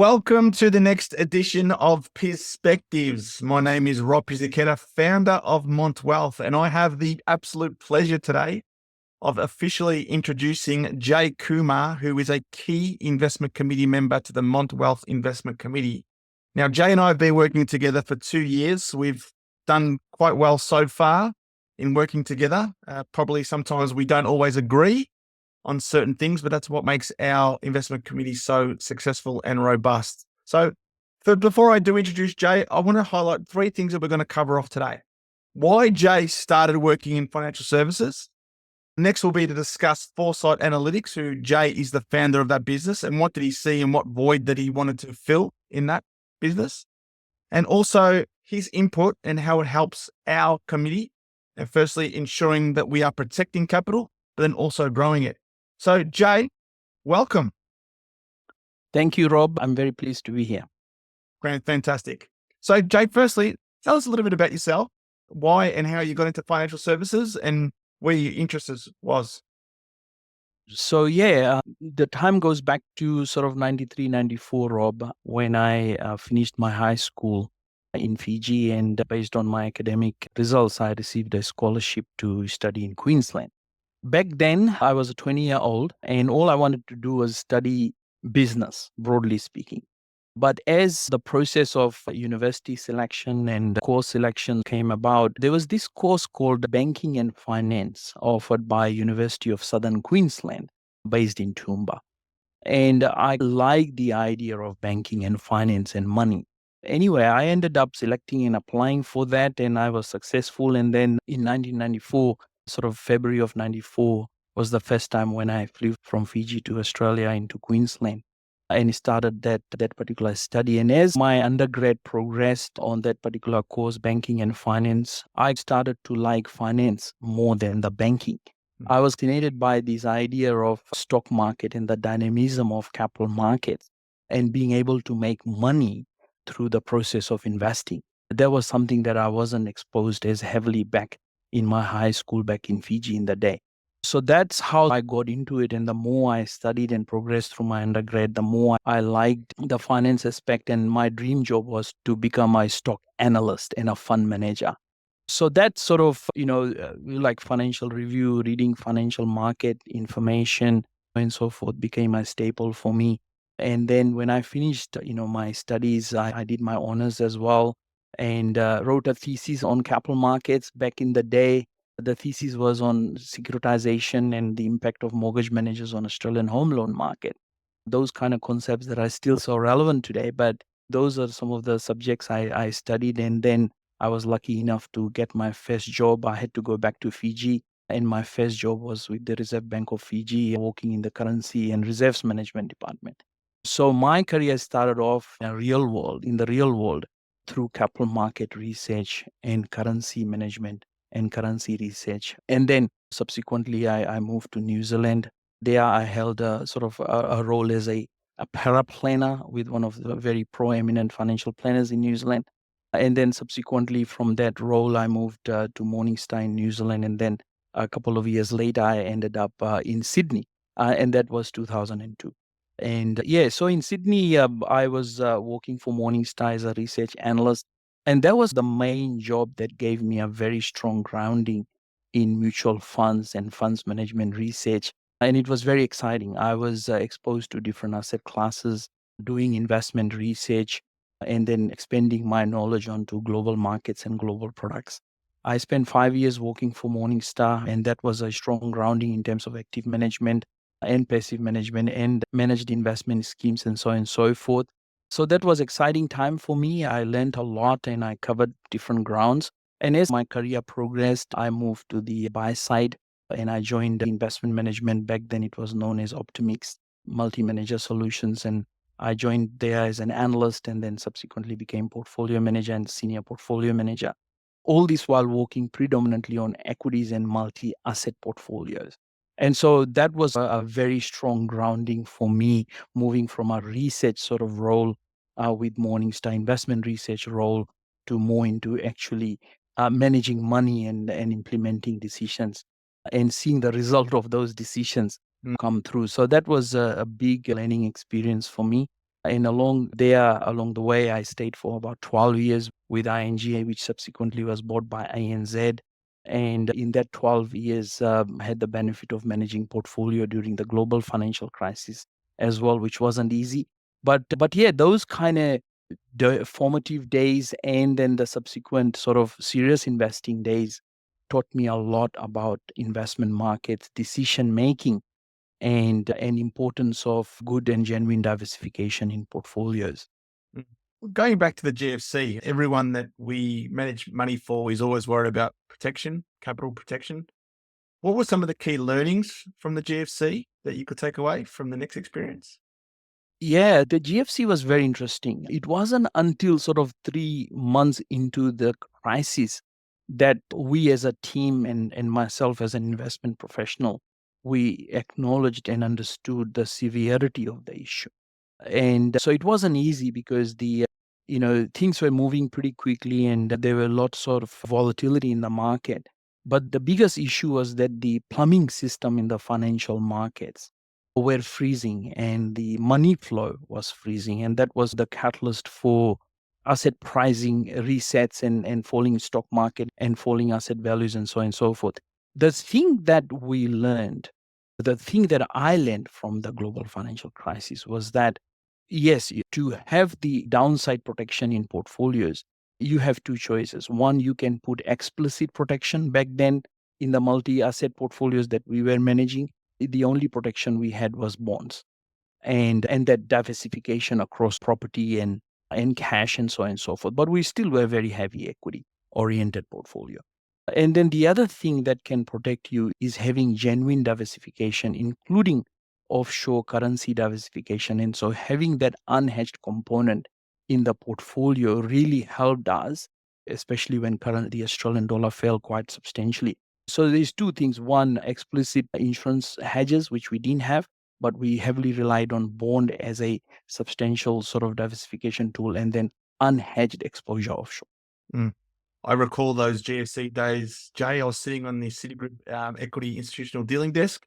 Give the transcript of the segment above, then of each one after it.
Welcome to the next edition of Pizz-Spectives. My name is Rob Pizzichetta, founder of Mont Wealth, and I have the absolute pleasure today of officially introducing Jay Kumar, who is a key investment committee member to the Mont Wealth Investment Committee. Now, Jay and I have been working together for 2 years. We've done quite well so far in working together. Probably sometimes we don't always agree on certain things, but that's what makes our investment committee so successful and robust. So before I do introduce Jay, I want to highlight 3 things that we're going to cover off today. Why Jay started working in financial services. Next will be to discuss Foresight Analytics, who Jay is the founder of that business, and what did he see and what void that he wanted to fill in that business. And also his input and how it helps our committee. And firstly, ensuring that we are protecting capital, but then also growing it. So, Jay, welcome. Thank you, Rob. I'm very pleased to be here. Great, fantastic. So, Jay, firstly, tell us a little bit about yourself, why and how you got into financial services and where your interest was. So, the time goes back to sort of 93, 94, Rob, when I finished my high school in Fiji. And based on my academic results, I received a scholarship to study in Queensland. Back then, I was a 20-year-old, and all I wanted to do was study business, broadly speaking. But as the process of university selection and course selection came about, there was this course called Banking and Finance offered by University of Southern Queensland, based in Toowoomba. And I liked the idea of banking and finance and money. Anyway, I ended up selecting and applying for that, and I was successful. And then in 1994, sort of February of 94, was the first time when I flew from Fiji to Australia into Queensland and started that particular study. And as my undergrad progressed on that particular course, banking and finance, I started to like finance more than the banking. I was fascinated by this idea of stock market and the dynamism of capital markets and being able to make money through the process of investing. That was something that I wasn't exposed as heavily back in my high school back in Fiji in the day. So that's how I got into it. And the more I studied and progressed through my undergrad, the more I liked the finance aspect. And my dream job was to become a stock analyst and a fund manager. So that sort of, like Financial Review, reading financial market information and so forth became a staple for me. And then when I finished, my studies, I did my honors as well and wrote a thesis on capital markets back in the day. The thesis was on securitization and the impact of mortgage managers on Australian home loan market. Those kind of concepts that are still so relevant today, but those are some of the subjects I studied. And then I was lucky enough to get my first job. I had to go back to Fiji, and my first job was with the Reserve Bank of Fiji, working in the currency and reserves management department. So my career started off in the real world through capital market research and currency management and currency research. And then subsequently, I moved to New Zealand. There I held a sort of a role as a paraplanner with one of the very proeminent financial planners in New Zealand. And then subsequently from that role, I moved to Morningstar in New Zealand. And then a couple of years later, I ended up in Sydney, and that was 2002. And so in Sydney, I was working for Morningstar as a research analyst. And that was the main job that gave me a very strong grounding in mutual funds and funds management research. And it was very exciting. I was exposed to different asset classes, doing investment research, and then expanding my knowledge onto global markets and global products. I spent 5 years working for Morningstar, and that was a strong grounding in terms of active management and passive management and managed investment schemes and so on and so forth. So that was exciting time for me. I learned a lot and I covered different grounds. And as my career progressed, I moved to the buy side and I joined investment management. Back then it was known as Optimix Multi-Manager Solutions. And I joined there as an analyst and then subsequently became portfolio manager and senior portfolio manager. All this while working predominantly on equities and multi-asset portfolios. And so that was a very strong grounding for me, moving from a research sort of role with Morningstar investment research role to more into actually managing money and implementing decisions and seeing the result of those decisions come through. So that was a big learning experience for me. And along the way, I stayed for about 12 years with ING, which subsequently was bought by ANZ. And in that 12 years, I had the benefit of managing portfolio during the global financial crisis as well, which wasn't easy. But yeah, those kind of formative days and then the subsequent sort of serious investing days taught me a lot about investment markets, decision making, and importance of good and genuine diversification in portfolios. Mm. Going back to the GFC, everyone that we manage money for is always worried about protection, capital protection. What were some of the key learnings from the GFC that you could take away from the next experience? Yeah, the GFC was very interesting. It wasn't until sort of 3 months into the crisis that we as a team and myself as an investment professional, we acknowledged and understood the severity of the issue. And so it wasn't easy because things were moving pretty quickly and there were lots of volatility in the market. But the biggest issue was that the plumbing system in the financial markets were freezing and the money flow was freezing. And that was the catalyst for asset pricing resets and falling stock market and falling asset values and so on and so forth. The thing that we learned, the thing that I learned from the global financial crisis was that yes, to have the downside protection in portfolios, you have two choices. One, you can put explicit protection. Back then, in the multi-asset portfolios that we were managing, the only protection we had was bonds and that diversification across property and cash and so on and so forth. But we still were very heavy equity oriented portfolio. And then the other thing that can protect you is having genuine diversification, including offshore currency diversification. And so having that unhedged component in the portfolio really helped us, especially when the Australian dollar fell quite substantially. So there's two things. One, explicit insurance hedges, which we didn't have, but we heavily relied on bond as a substantial sort of diversification tool, and then unhedged exposure offshore. Mm. I recall those GFC days, Jay. I was sitting on the Citigroup equity institutional dealing desk,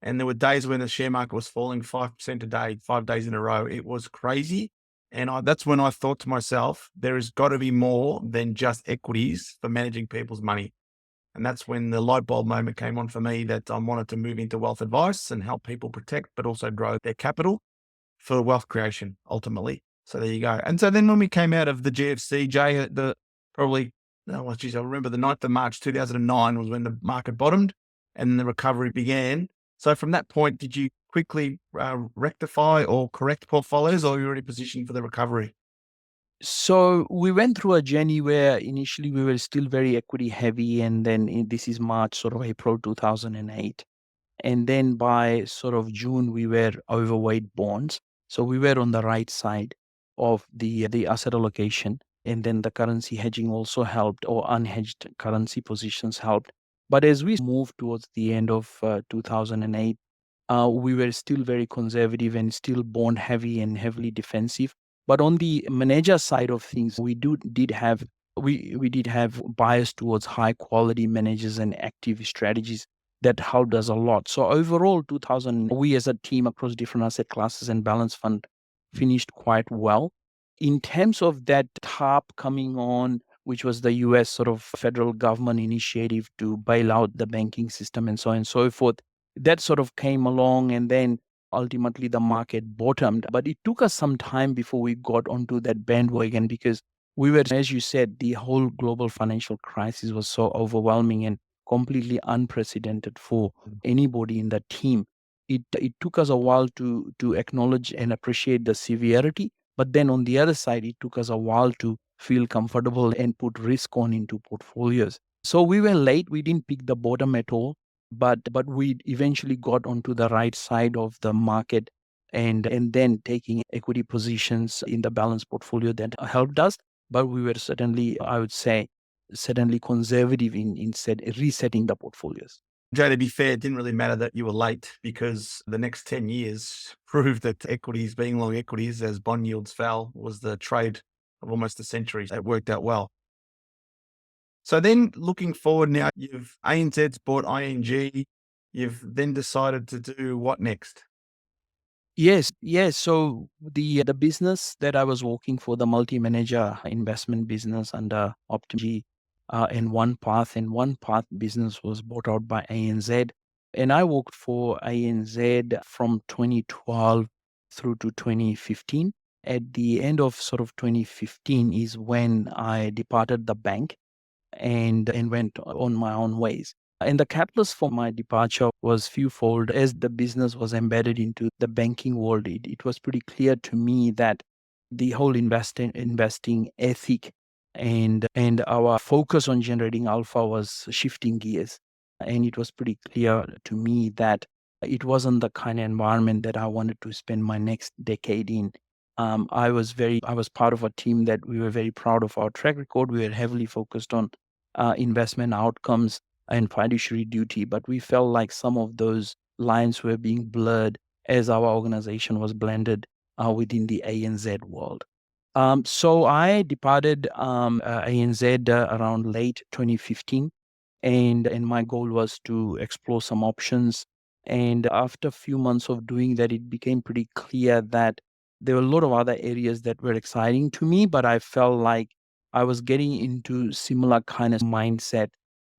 and there were days when the share market was falling 5% a day, 5 days in a row. It was crazy. And that's when I thought to myself, there has got to be more than just equities for managing people's money. And that's when the light bulb moment came on for me that I wanted to move into wealth advice and help people protect, but also grow their capital for wealth creation ultimately. So there you go. And so then when we came out of the GFC, Jay, probably, oh, geez, I remember the 9th of March 2009 was when the market bottomed and the recovery began. So from that point, did you quickly rectify or correct portfolios, or were you already positioned for the recovery? So we went through a journey where initially we were still very equity heavy, and then this is March, sort of April 2008. And then by sort of June, we were overweight bonds. So we were on the right side of the asset allocation. And then the currency hedging also helped, or unhedged currency positions helped. But as we moved towards the end of 2008, we were still very conservative and still bond heavy and heavily defensive. But on the manager side of things, we did have bias towards high quality managers and active strategies that helped us a lot. So overall, 2000, we as a team across different asset classes and balance fund finished quite well. In terms of that TARP coming on, which was the US sort of federal government initiative to bail out the banking system and so on and so forth, that sort of came along, and then ultimately the market bottomed. But it took us some time before we got onto that bandwagon because we were, as you said, the whole global financial crisis was so overwhelming and completely unprecedented for anybody in the team. It took us a while to acknowledge and appreciate the severity, but then on the other side, it took us a while to feel comfortable and put risk on into portfolios. So we were late. We didn't pick the bottom at all, but we eventually got onto the right side of the market, and then taking equity positions in the balanced portfolio that helped us. But we were certainly, I would say, certainly conservative in resetting the portfolios. Jay, to be fair, it didn't really matter that you were late because the next 10 years proved that equities, being long equities as bond yields fell, was the trade of almost a century. It worked out well. So then looking forward now, ANZ's bought ING. You've then decided to do what next? Yes, yes. So the business that I was working for, the multi-manager investment business under Optimgy, in One Path business was bought out by ANZ, and I worked for ANZ from 2012 through to 2015. At the end of sort of 2015 is when I departed the bank and went on my own ways. And the catalyst for my departure was fewfold. As the business was embedded into the banking world, it was pretty clear to me that the whole investing ethic and our focus on generating alpha was shifting gears. And it was pretty clear to me that it wasn't the kind of environment that I wanted to spend my next decade in. I was part of a team that we were very proud of our track record. We were heavily focused on investment outcomes and fiduciary duty, but we felt like some of those lines were being blurred as our organization was blended within the ANZ world. So I departed ANZ around late 2015, and my goal was to explore some options. And after a few months of doing that, it became pretty clear that there were a lot of other areas that were exciting to me, but I felt like I was getting into similar kind of mindset,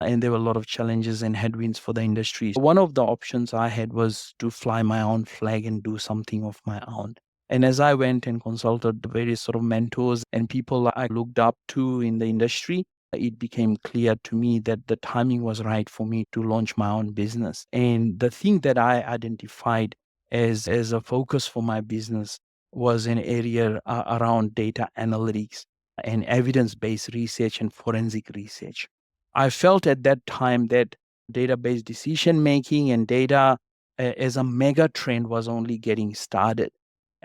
and there were a lot of challenges and headwinds for the industry. One of the options I had was to fly my own flag and do something of my own. And as I went and consulted the various sort of mentors and people I looked up to in the industry, it became clear to me that the timing was right for me to launch my own business. And the thing that I identified as a focus for my business was an area around data analytics and evidence-based research and forensic research. I felt at that time that database decision making and data as a mega trend was only getting started.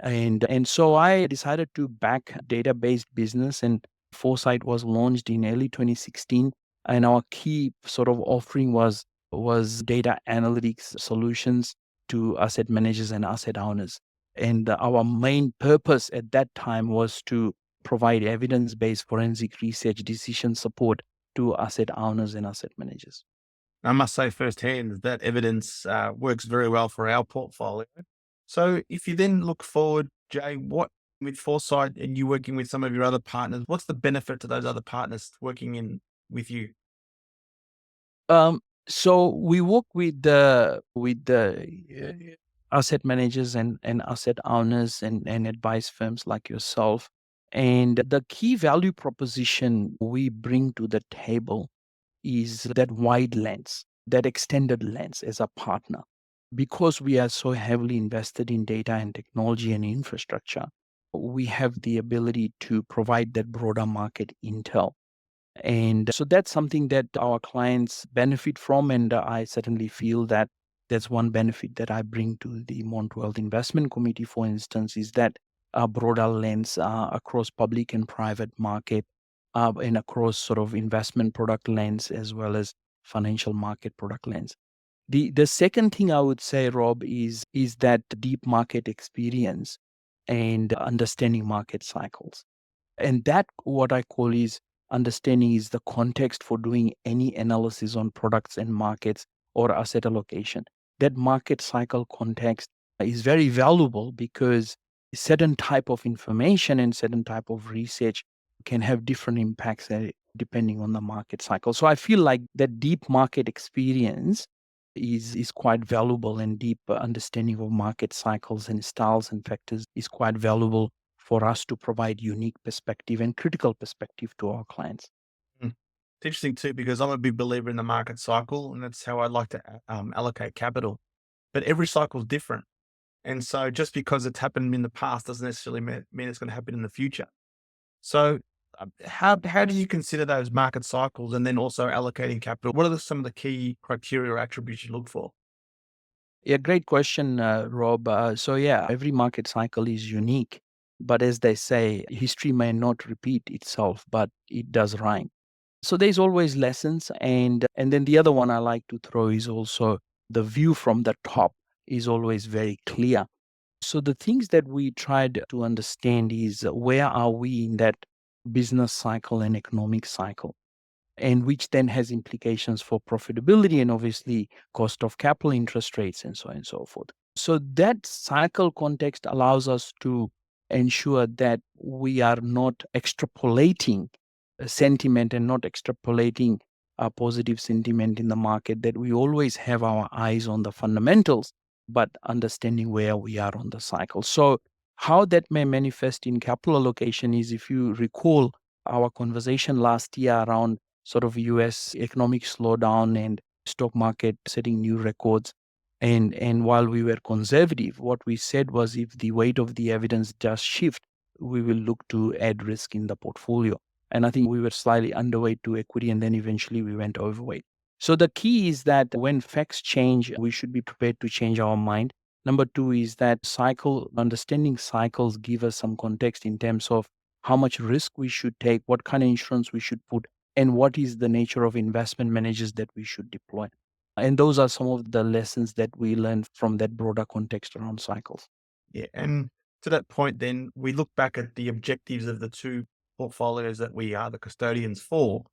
And so I decided to back database business, and Foresight was launched in early 2016. And our key sort of offering was data analytics solutions to asset managers and asset owners. And our main purpose at that time was to provide evidence-based forensic research decision support to asset owners and asset managers. I must say firsthand that evidence works very well for our portfolio. So if you then look forward, Jay, what with Foresight and you working with some of your other partners, what's the benefit to those other partners working in with you? So we work with the asset managers and asset owners and advice firms like yourself. And the key value proposition we bring to the table is that wide lens, that extended lens as a partner. Because we are so heavily invested in data and technology and infrastructure, we have the ability to provide that broader market intel. And so that's something that our clients benefit from. And I certainly feel that that's one benefit that I bring to the Mont Wealth Investment Committee, for instance, is that a broader lens across public and private market and across sort of investment product lens as well as financial market product lens. The second thing I would say, Rob, is that deep market experience and understanding market cycles. And that what I call is understanding is the context for doing any analysis on products and markets or asset allocation. That market cycle context is very valuable because certain type of information and certain type of research can have different impacts depending on the market cycle. So I feel like that deep market experience is quite valuable, and deep understanding of market cycles and styles and factors is quite valuable for us to provide unique perspective and critical perspective to our clients. Mm. It's interesting too, because I'm a big believer in the market cycle and that's how I like to allocate capital. But every cycle is different. And so just because it's happened in the past doesn't necessarily mean it's going to happen in the future. So how do you consider those market cycles and then also allocating capital? What are some of the key criteria or attributes you look for? Yeah, great question, Rob. So yeah, every market cycle is unique, but as they say, history may not repeat itself, but it does rhyme. So there's always lessons, and then the other one I like to throw is also the view from the top is always very clear. So the things that we tried to understand is where are we in that business cycle and economic cycle, and which then has implications for profitability and obviously cost of capital, interest rates, and so on and so forth. So that cycle context allows us to ensure that we are not extrapolating sentiment and not extrapolating a positive sentiment in the market, that we always have our eyes on the fundamentals, but understanding where we are on the cycle. So how that may manifest in capital allocation is, if you recall our conversation last year around sort of US economic slowdown and stock market setting new records. And while we were conservative, what we said was, if the weight of the evidence does shift, we will look to add risk in the portfolio. And I think we were slightly underweight to equity, and then eventually we went overweight. So the key is that when facts change, we should be prepared to change our mind. Number two is that understanding cycles give us some context in terms of how much risk we should take, what kind of insurance we should put, and what is the nature of investment managers that we should deploy. And those are some of the lessons that we learned from that broader context around cycles. Yeah. And to that point, then we look back at the objectives of the two portfolios that we are the custodians for.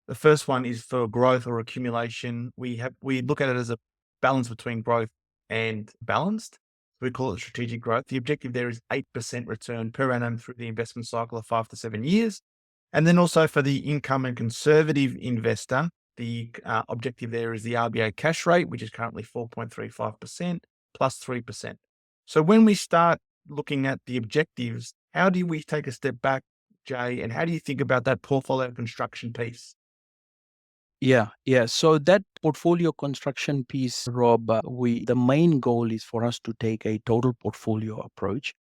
The first one is for growth or accumulation. We look at it as a balance between growth and balanced. We call it strategic growth. The objective there is 8% return per annum through the investment cycle of 5 to 7 years. And then also for the income and conservative investor, the objective there is the RBA cash rate, which is currently 4.35% plus 3%. So when we start looking at the objectives, how do we take a step back, Jay, and how do you think about that portfolio construction piece? Yeah. So that portfolio construction piece, Rob, the main goal is for us to take a total portfolio approach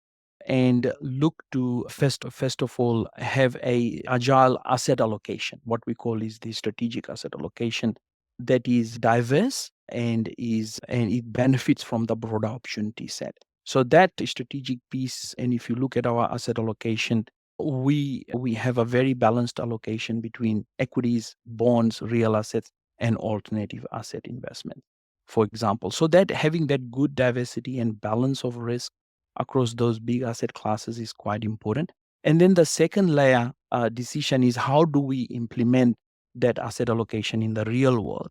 and look to first of all have a agile asset allocation. What we call is the strategic asset allocation that is diverse and it benefits from the broader opportunity set. So that strategic piece, and if you look at our asset allocation, we have a very balanced allocation between equities, bonds, real assets, and alternative asset investment, for example. So that having that good diversity and balance of risk across those big asset classes is quite important. And then the second layer decision is, how do we implement that asset allocation in the real world?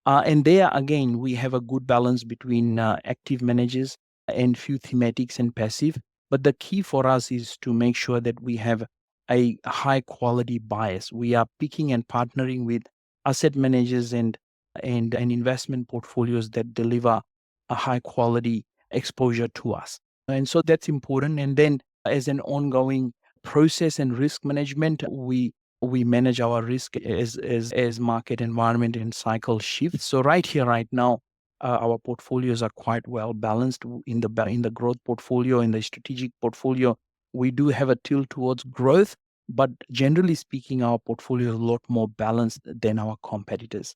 And there again, we have a good balance between active managers and few thematics and passive. But the key for us is to make sure that we have a high quality bias. We are picking and partnering with asset managers and investment portfolios that deliver a high quality exposure to us. And so that's important. And then as an ongoing process and risk management, we manage our risk as market environment and cycle shifts. So right here, right now, our portfolios are quite well balanced. In the growth portfolio, in the strategic portfolio, we do have a tilt towards growth, but generally speaking, our portfolio is a lot more balanced than our competitors.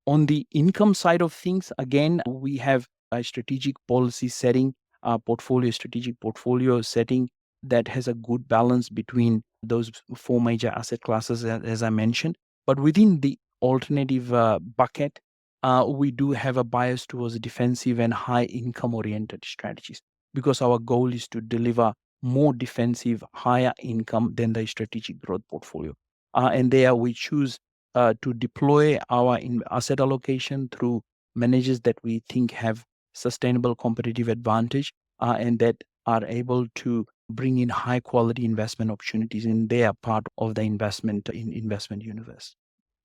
On the income side of things, again, we have a strategic policy setting, strategic portfolio setting that has a good balance between those four major asset classes, as I mentioned. But within the alternative bucket, we do have a bias towards defensive and high income oriented strategies, because our goal is to deliver more defensive, higher income than the strategic growth portfolio. And there we choose to deploy our asset allocation through managers that we think have sustainable competitive advantage and that are able to bring in high quality investment opportunities in their part of the investment universe.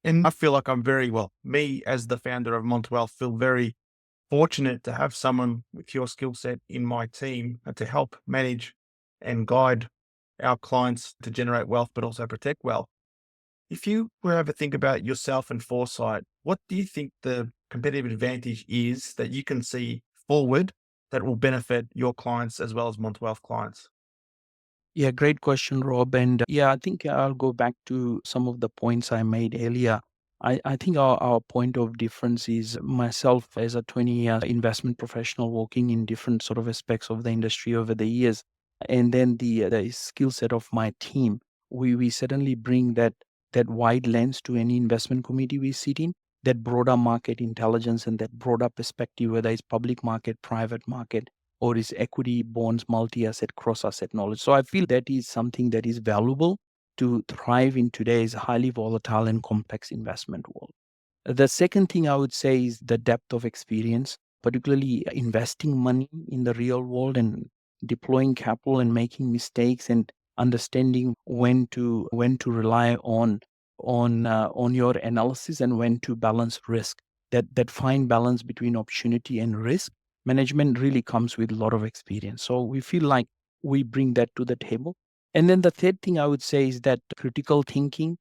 And I feel like me as the founder of Mont Wealth, feel very fortunate to have someone with your skill set in my team to help manage and guide our clients to generate wealth, but also protect wealth. If you were ever think about yourself and Foresight, what do you think the competitive advantage is that you can see forward that will benefit your clients as well as Mont Wealth clients? Yeah, great question, Rob. And I think I'll go back to some of the points I made earlier. I think our point of difference is myself as a 20-year investment professional working in different sort of aspects of the industry over the years. And then the skill set of my team. We certainly bring that wide lens to any investment committee we sit in, that broader market intelligence and that broader perspective, whether it's public market, private market, or is equity, bonds, multi-asset, cross-asset knowledge. So I feel that is something that is valuable to thrive in today's highly volatile and complex investment world. The second thing I would say is the depth of experience. particularly investing money in the real world and deploying capital and making mistakes and understanding when to rely on your analysis and when to balance risk. That fine balance between opportunity and risk management really comes with a lot of experience. So we feel like we bring that to the table. And then the third thing I would say is that critical thinking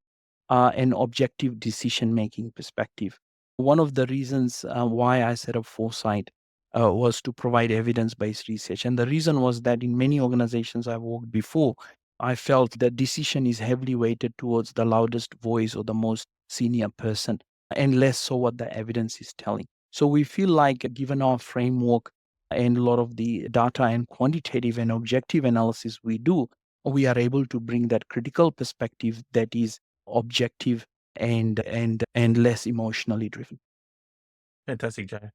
and objective decision making perspective. One of the reasons why I set up Foresight was to provide evidence based research. And the reason was that in many organizations I've worked before, I felt that decision is heavily weighted towards the loudest voice or the most senior person, and less so what the evidence is telling. So we feel like, given our framework and a lot of the data and quantitative and objective analysis we do, we are able to bring that critical perspective that is objective and less emotionally driven. Fantastic, Jay.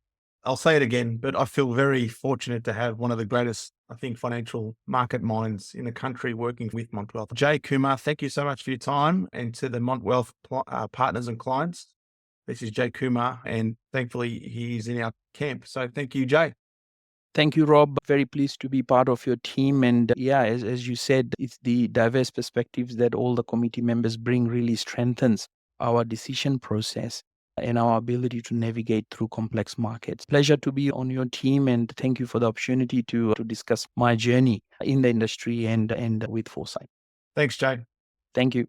I'll say it again, but I feel very fortunate to have one of the greatest, I think, financial market minds in the country working with Mont Wealth. Jay Kumar, thank you so much for your time, and to the Mont Wealth partners and clients. This is Jay Kumar, and thankfully he's in our camp. So thank you, Jay. Thank you, Rob. Very pleased to be part of your team. And yeah, as you said, it's the diverse perspectives that all the committee members bring really strengthens our decision process and our ability to navigate through complex markets. Pleasure to be on your team, and thank you for the opportunity to discuss my journey in the industry and with Foresight. Thanks, Jay. Thank you.